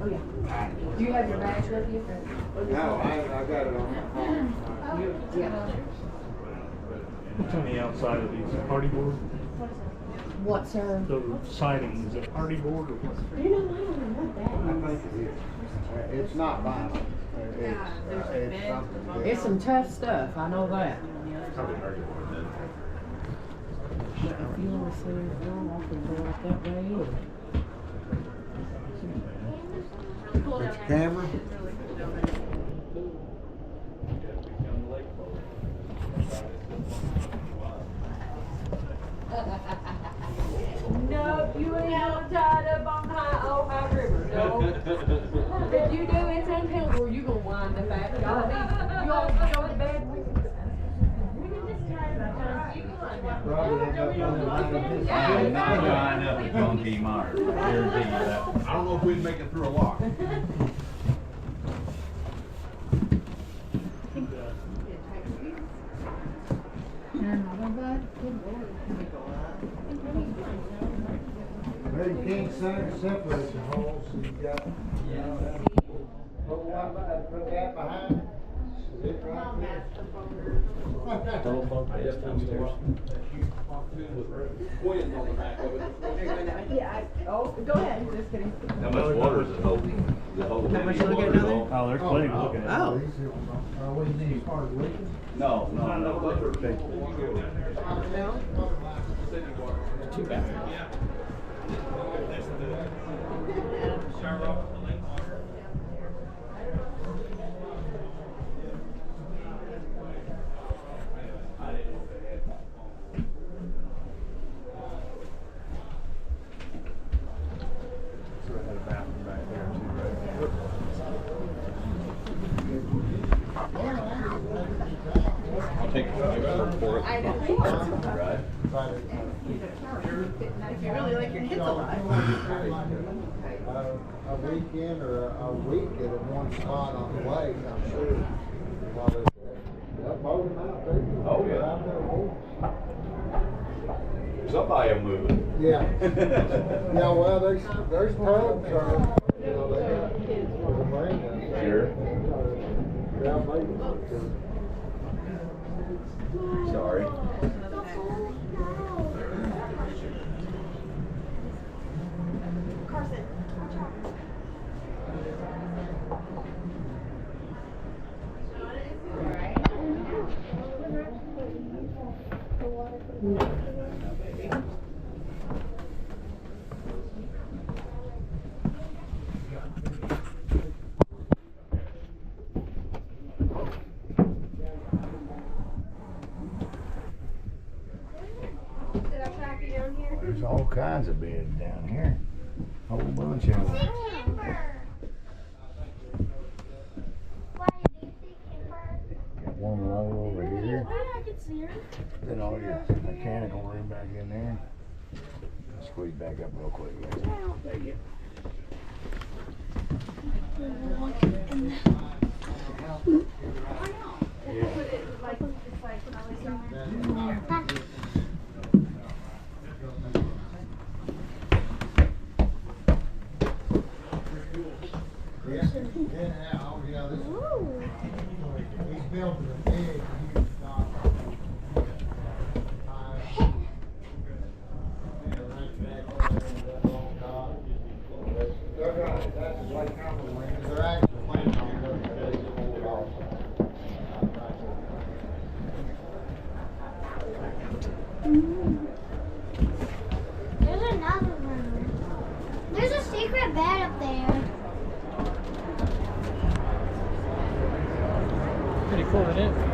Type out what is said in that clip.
Oh, yeah. Do you have your badge with you? No, I got it on my phone. What's on the outside of these? Party board? What, sir? The siding, is it party board or what? You know, I don't know what that I think it is. It's not vinyl. It's something. It's some tough stuff, I know that. Probably party board then. But if you want to see it, I can go out that way. It's your camera. Nope, you ain't all tied up on Ohio River, no. If you do, it's unhealthy where you gonna wind up at. Y'all go to bed with I'm not drying up at Funky Myers. I guarantee you that. I don't know if we'd make it through a lock. Well, you can't separate the holes, so you got. Put that behind it. Is it right there? Telephone place downstairs. oh, go ahead, just kidding. How much water is it holding? How much you looking at another? Oh, there's plenty to look at. Oh. We need part of the weekend. No. Those are big. No? Too bad. I'll take it for it. I know. Right? If you really like your kids alive. A weekend or a week at one spot on the lake, I'm sure. They'll mow them out, too. Oh, yeah. Out there, oh. Somebody will move it. Yeah. Yeah, well, there's tubs or, you know, they got for the maintenance. Sure. Yeah, maybe. Sorry. Carson, watch out. Did I track you down here? There's all kinds of beds down here. Whole bunch of them. Camper. Why do you see camper? Got one row over here. Oh, yeah, I can see her. Then all your mechanical room back in there. Squeeze back up real quick, guys. Thank you. He's building a big, huge dock. They're right, that's a white common wing. They're actually planning on looking at these four also. There's another room. There's a secret bed up there. Pretty cool, isn't it?